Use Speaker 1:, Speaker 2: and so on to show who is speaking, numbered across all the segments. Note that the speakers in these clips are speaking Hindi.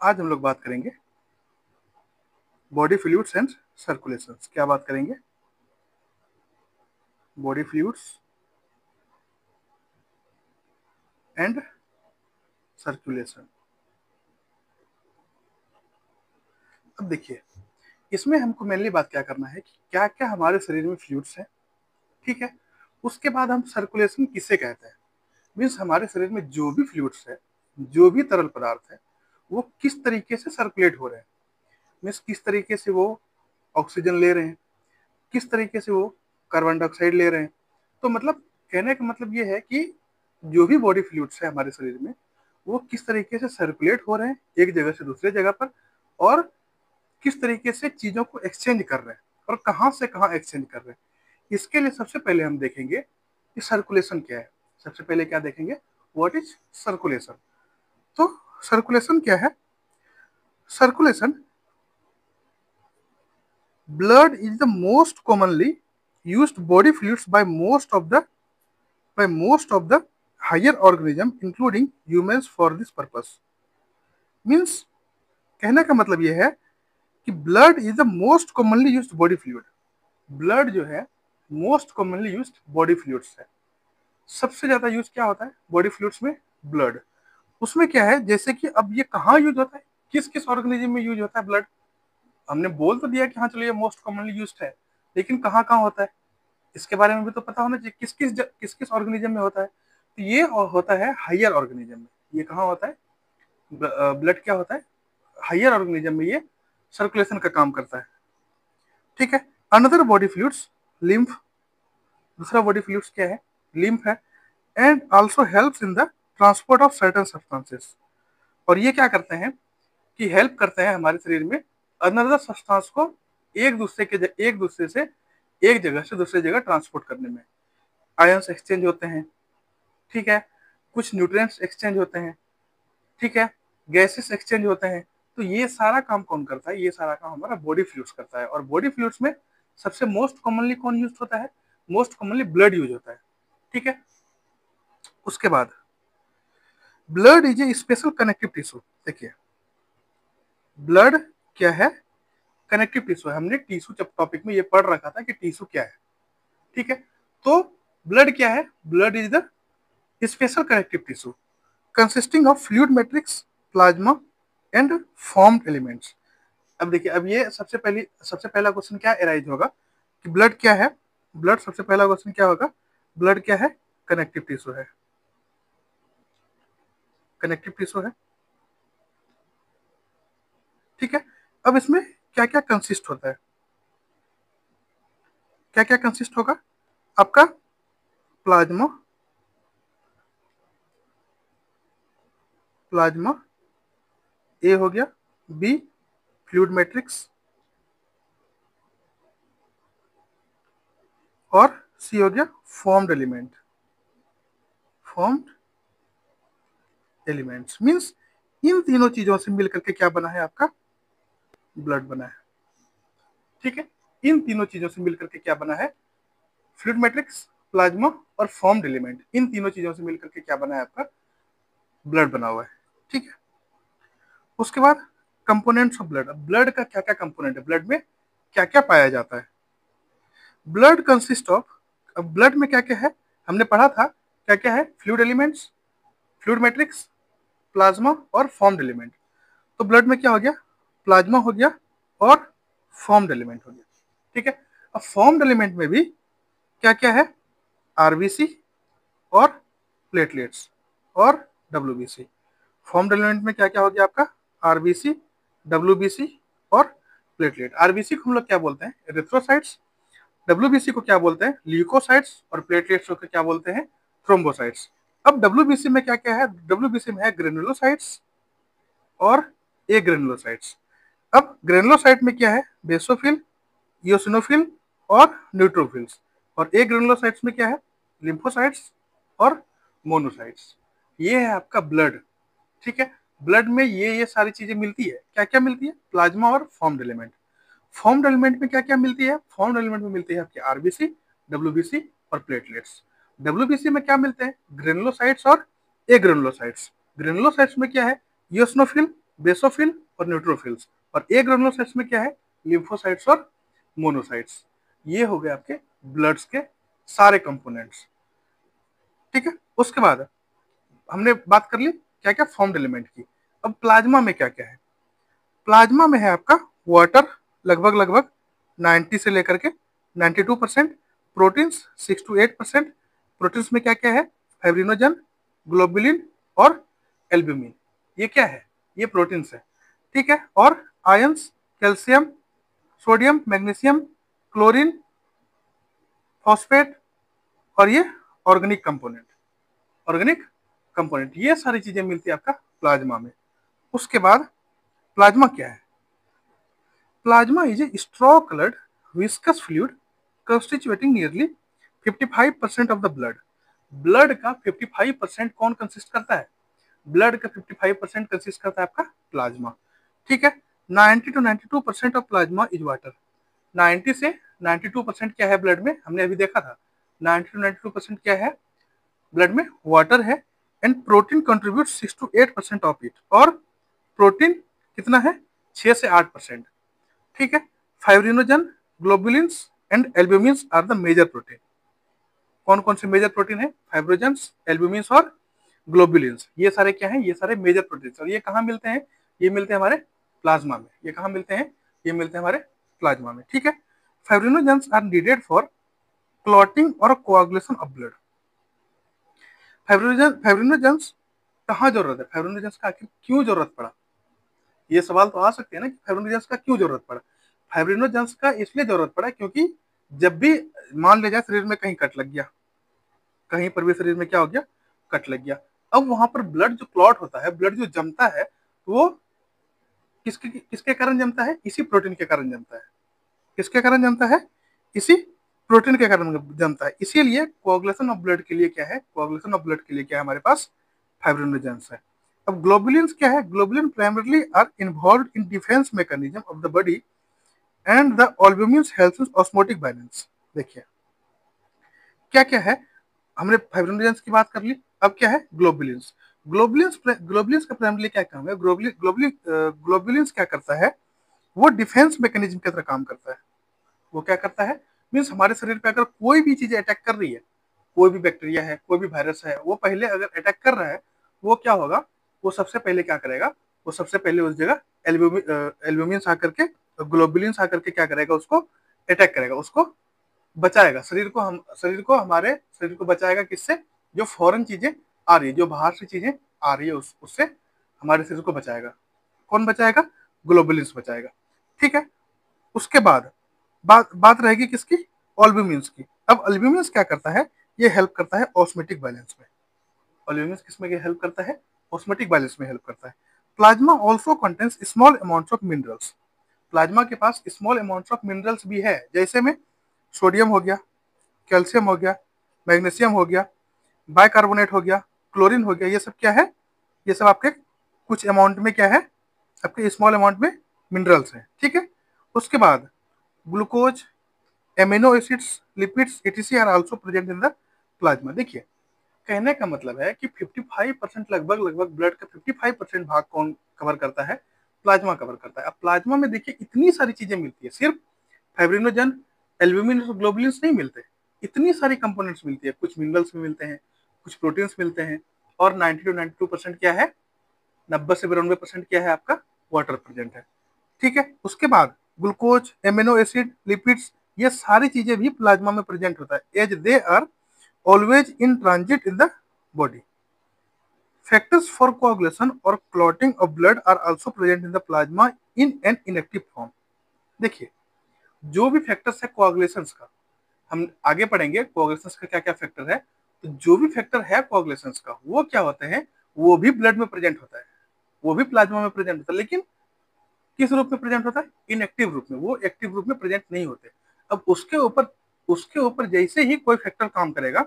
Speaker 1: आज हम लोग बात करेंगे बॉडी फ्लूइड्स एंड सर्कुलेशन। क्या बात करेंगे? Body fluids and circulation. अब देखिए, इसमें हमको मेनली बात क्या करना है कि क्या क्या हमारे शरीर में फ्लूइड्स हैं, ठीक है। उसके बाद हम सर्कुलेशन किसे कहते हैं, मीन्स हमारे शरीर में जो भी फ्लूइड्स है, जो भी तरल पदार्थ है, वो किस तरीके से सर्कुलेट हो रहे हैं। मीन्स किस तरीके से वो ऑक्सीजन ले रहे हैं, किस तरीके से वो कार्बन डाइऑक्साइड ले रहे हैं। तो मतलब कहने का मतलब ये है कि जो भी बॉडी फ्लूइड्स है हमारे शरीर में, वो किस तरीके से सर्कुलेट हो रहे हैं एक जगह से दूसरे जगह पर, और किस तरीके से चीजों को एक्सचेंज कर रहे हैं और कहाँ से कहाँ एक्सचेंज कर रहे हैं। इसके लिए सबसे पहले हम देखेंगे कि सर्कुलेशन क्या है। सबसे पहले क्या देखेंगे? What is circulation. तो सर्कुलेशन क्या है? Circulation, blood is the most commonly used body fluids by most of the higher organism including humans for this purpose। Means कहने का मतलब ये है कि blood is the most commonly used body fluid. Blood जो है most commonly used body fluids है। सबसे ज्यादा यूज क्या होता है बॉडी फ्लूइड्स में? ब्लड। उसमें क्या है, जैसे कि अब ये कहाँ यूज होता है, किस किस ऑर्गेनिज्म में यूज होता है ब्लड। हमने बोल तो दिया कि हाँ चलो ये मोस्ट कॉमनली यूज्ड है, लेकिन कहाँ कहाँ होता है इसके बारे में भी तो पता होना चाहिए, किस किस ऑर्गेनिज्म में होता है। तो ये होता है हायर ऑर्गेनिज्म में। ये कहाँ होता है? ब्लड क्या होता है? हायर ऑर्गेनिज्म में ये सर्कुलेशन का काम करता है, ठीक है। Another body fluids, lymph. दूसरा बॉडी फ्लूइड्स क्या है? लिम्फ है। And also helps in the transport of certain substances. और ये क्या करते हैं कि हेल्प करते हैं हमारे शरीर में अनदर सब्सटेंस को एक दूसरे से एक जगह से दूसरी जगह ट्रांसपोर्ट करने में। आयंस एक्सचेंज होते हैं, ठीक है। कुछ न्यूट्रिएंट्स एक्सचेंज होते हैं, ठीक है। गैसेस एक्सचेंज होते हैं। तो ये सारा काम कौन करता है? ये सारा काम हमारा बॉडी फ्लूइड्स करता है। और बॉडी फ्लूइड्स में सबसे मोस्ट कॉमनली कौन यूज होता है? मोस्ट कॉमनली ब्लड यूज होता है, ठीक है। उसके बाद blood is a special connective tissue. देखिए, ब्लड क्या है? कनेक्टिव टिश्यू है। हमने टिश्यू टॉपिक में ये पढ़ रखा था कि टिश्यू क्या है, ठीक है। तो ब्लड क्या है? Blood is the special connective tissue consisting of fluid matrix, plasma and formed elements. अब देखिए, अब ये सबसे पहला क्वेश्चन क्या एराइज होगा कि ब्लड क्या है। ब्लड, सबसे पहला क्वेश्चन क्या होगा? ब्लड क्या है? कनेक्टिव टिश्यू है। कनेक्टिव टिश्यू है, ठीक है। अब इसमें क्या क्या कंसिस्ट होता है? क्या क्या कंसिस्ट होगा आपका? प्लाज्मा, प्लाज्मा ए हो गया, बी फ्लूइड मैट्रिक्स, और सी हो गया formed element. Formed elements means इन तीनों चीजों से मिलकर के क्या बना है? आपका ब्लड बना है, ठीक है। इन तीनों चीजों से मिलकर के क्या बना है? फ्लूइड मैट्रिक्स, प्लाज्मा और फॉर्म्ड एलिमेंट। इन तीनों चीजों से मिलकर के क्या बना है? आपका ब्लड बना हुआ है, ठीक है। उसके बाद कंपोनेंट्स ऑफ ब्लड। ब्लड का क्या क्या कंपोनेंट है? ब्लड में क्या क्या पाया जाता है? ब्लड कंसिस्ट ऑफ, अब ब्लड में क्या क्या है हमने पढ़ा था, क्या क्या है? Fluid elements, fluid matrix, plasma और फॉर्म्ड एलिमेंट। तो ब्लड में क्या हो गया? प्लाज्मा हो गया और फॉर्म्ड एलिमेंट हो गया, ठीक है। अब फॉर्म्ड एलिमेंट में भी क्या क्या है? आरबीसी और प्लेटलेट्स और डब्ल्यूबीसी। फॉर्म्ड एलिमेंट में क्या क्या हो गया आपका? आरबीसी, डब्ल्यूबीसी और प्लेटलेट। आरबीसी को हम लोग क्या बोलते हैं? एरिथ्रोसाइट्स। डब्ल्यूबीसी को क्या बोलते हैं? ल्यूकोसाइट्स। और प्लेटलेट्स को क्या बोलते हैं? थ्रोम्बोसाइट्स। अब डब्ल्यूबीसी में क्या क्या है? डब्ल्यूबीसी में है ग्रेनुलोसाइट्स और ए ग्रेनुलोसाइट्स। अब ग्रेनुलोसाइट में क्या है? बेसोफिल, इयोसिनोफिल और न्यूट्रोफिल्स। और ए ग्रेनुलोसाइट्स में क्या है? लिम्फोसाइट्स और मोनोसाइट्स। ये है आपका ब्लड, ठीक है। ब्लड में ये सारी चीजें मिलती है। क्या क्या मिलती है? प्लाज्मा और फॉर्म्ड एलिमेंट। फॉर्म्ड एलिमेंट में क्या क्या मिलती है? फॉर्म्ड एलिमेंट में मिलती है आपकी आरबीसी, डब्ल्यूबीसी और प्लेटलेट्स। डब्ल्यूबीसी में क्या मिलते हैं? ग्रेनुलोसाइट्स और ए ग्रेनुलोसाइट्स। ग्रेनुलोसाइट्स में क्या है? इयोसिनोफिल बेसोफिल और न्यूट्रोफिल्स। और ए ग्रेनुलोसाइट्स में क्या है, लिम्फोसाइट्स और मोनोसाइट्स। ये हो गए आपके ब्लड्स के सारे कंपोनेंट्स। ठीक है, उसके बाद हमने बात कर ली क्या क्या फॉर्म्ड एलिमेंट की। अब प्लाज्मा में क्या क्या है। प्लाज्मा में है आपका वाटर लगभग लगभग 90 से लेकर के 92%, प्रोटीन्स 6 to 8%। प्रोटीन्स में क्या क्या है, फाइब्रिनोजन, ग्लोबुलिन और एल्ब्यूमिन। ये क्या है, ये प्रोटीन्स है। ठीक है, और ions, calcium, sodium, magnesium, chlorine, phosphate, और ये ऑर्गेनिक कंपोनेंट, ऑर्गेनिक कंपोनेंट, ये सारी चीजें मिलती है आपका प्लाज्मा में। उसके बाद प्लाज्मा क्या है। Plasma is a straw colored viscous fluid constituting nearly 55% of the blood। Blood का 55% कौन कंसिस्ट करता है, ब्लड का 55% कंसिस्ट करता है आपका प्लाज्मा। ठीक है, 90 to 92% of plasma is water. 90 से 92% क्या है ब्लड में, हमने अभी देखा था 90 to 92% क्या है ब्लड में, वाटर है। And protein contribute 6 to 8% of it. और प्रोटीन कितना है, 6 से 8%। ठीक है, fibrinogen, globulins and albumins are the major protein. कौन कौन से मेजर प्रोटीन है, फाइब्रोजन्स, एल्ब्यूमिन्स और ग्लोबुलिन्स। ये सारे क्या हैं, ये सारे मेजर प्रोटीन। और ये कहाँ मिलते हैं, ये मिलते हैं हमारे प्लाज्मा में। ये कहाँ मिलते हैं, ये मिलते हैं हमारे प्लाज्मा में। ठीक है, फाइब्रिनोजन्स आर नीडेड फॉर क्लॉटिंग और कोआगुलेशन ऑफ ब्लड। फाइब्रिनोजन्स कहाँ जरूरत है, फाइब्रिनोजन्स का आखिर क्यों जरूरत पड़ा, ये सवाल तो आ सकते हैं ना कि फाइब्रिनोजेंस का क्यों जरूरत पड़ा। फाइब्रिनोजेंस का इसलिए जरूरत पड़ा क्योंकि जब भी मान लिया जाए शरीर में कहीं कट लग गया, कहीं पर भी शरीर में क्या हो गया, कट लग गया, अब वहां पर ब्लड जो क्लॉट होता है, ब्लड जो जमता है, वो किसके किसके कारण जमता है, इसी प्रोटीन के कारण जमता है। किसके कारण जमता है, इसी प्रोटीन के कारण जमता है। इसीलिए कोआगुलेशन ऑफ ब्लड के लिए क्या है, कोआगुलेशन ऑफ ब्लड के लिए क्या है हमारे पास, फाइब्रिनोजेंस है। अब ग्लोबुलिन्स क्या है, globulin primarily are involve in defense mechanism of the body and the albumins helps osmotic balance. देखिए क्या क्या है, हमने फाइब्रिनोजेंस की बात कर ली, अब क्या है ग्लोबुलिन्स। ग्लोबुलिन्स का प्राइमरली क्या काम है, ग्लोबुलिन्स क्या करता है, वो डिफेंस मैकेनिज्म की तरह काम करता है। वो क्या करता है, मीन्स हमारे शरीर पे अगर कोई भी चीज अटैक कर रही है, कोई भी बैक्टीरिया है, कोई भी वायरस है, वो पहले अगर अटैक कर रहा है, वो क्या होगा, वो सबसे पहले क्या करेगा, वो सबसे पहले उस जगह एल्ब्यूमिन आकर के, ग्लोबुलिन आकर के क्या करेगा, उसको अटैक करेगा, उसको बचाएगा, शरीर को, हम शरीर को, हमारे शरीर को बचाएगा किससे, जो फॉरेन चीजें आ रही है, जो बाहर से चीजें आ रही है, उससे हमारे शरीर को बचाएगा। कौन बचाएगा, ग्लोबुलिन्स बचाएगा। ठीक है, उसके बाद बात रहेगी किसकी, ऑल्ब्यूमिन्स की। अब ऑल्ब्यूमिन्स क्या करता है, ये हेल्प करता है ऑस्मेटिक बैलेंस में। ऑल्ब्यूमिन्स किसमें हेल्प करता है, ऑस्मेटिक बैलेंस में हेल्प करता है। Plasma also contains small amounts of minerals. Plasma के पास स्मॉल अमाउंट्स ऑफ मिनरल्स भी है, जैसे में सोडियम हो गया, कैल्शियम हो गया, मैग्नीशियम हो गया, बाइकार्बोनेट हो गया, क्लोरीन हो गया। ये सब क्या है, ये सब आपके कुछ अमाउंट में क्या है, आपके स्मॉल अमाउंट में मिनरल्स हैं। ठीक है, उसके बाद glucose, amino acids, lipids etc are also present in the plasma. देखिए कहने का मतलब है कि 55% लगभग लगभग ब्लड का 55% भाग कौन कवर करता है, प्लाज्मा कवर करता है। अब प्लाज्मा में देखिए इतनी सारी चीजें मिलती है, सिर्फ फाइब्रिनोजन, एल्ब्यूमिन और ग्लोबुलिन्स नहीं मिलते, इतनी सारी कंपोनेंट्स मिलती है, कुछ मिनरल्स भी मिलते हैं, कुछ प्रोटीन्स मिलते हैं, और 90 to 92% क्या है, 90 से 92% क्या है आपका, वाटर प्रेजेंट है। ठीक है, उसके बाद ग्लूकोज, एमिनो एसिड, लिपिड्स, ये सारी चीजें भी प्लाज्मा में प्रेजेंट होता है, as they are always in transit in the body. Factors for कोagulation और clotting of blood are also present in the plasma in an inactive form. देखिए जो भी फैक्टर्स है कोagulation का, हम आगे पढ़ेंगे कोagulation का क्या क्या फैक्टर है, तो जो भी फैक्टर है कोagulation का, वो क्या होते हैं, वो भी ब्लड में प्रेजेंट होता है, वो भी प्लाज्मा में प्रेजेंट होता है, लेकिन किस रूप में प्रेजेंट होता है, इनएक्टिव रूप में, वो एक्टिव रूप में प्रेजेंट नहीं होते। अब उसके ऊपर जैसे ही कोई फैक्टर काम करेगा,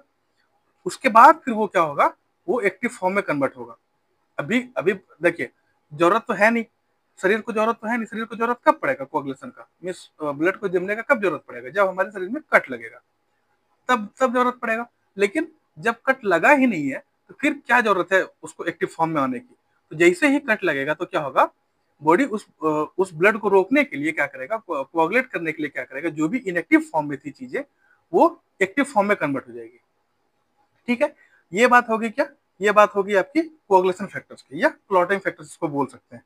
Speaker 1: उसके बाद फिर वो क्या होगा, वो एक्टिव फॉर्म में कन्वर्ट होगा। अभी अभी देखिए जरूरत तो है नहीं, शरीर को जरूरत तो है नहीं, शरीर को जरूरत कब पड़ेगा कोagulation का, मीन्स ब्लड को जमने का कब जरूरत पड़ेगा, जब हमारे शरीर में कट लगेगा, तब जरूरत पड़ेगा। लेकिन जब कट लगा ही नहीं है, तो फिर क्या जरूरत है उसको एक्टिव फॉर्म में आने की। तो जैसे ही कट लगेगा तो क्या होगा, बॉडी उस ब्लड को रोकने के लिए क्या करेगा, कोआगुलेट करने के लिए क्या करेगा, जो भी इनएक्टिव फॉर्म में थी चीजें वो एक्टिव फॉर्म में कन्वर्ट हो जाएगी। ठीक है, ये बात होगी क्या, ये बात होगी आपकी कोआगुलेशन फैक्टर्स की या क्लॉटिंग फैक्टर्स इसको बोल सकते हैं।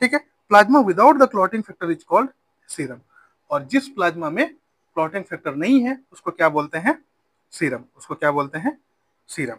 Speaker 1: ठीक है, plasma without the clotting factor is called serum, और जिस प्लाज्मा में क्लॉटिंग फैक्टर नहीं है उसको क्या बोलते हैं, सीरम, उसको क्या बोलते हैं, सीरम।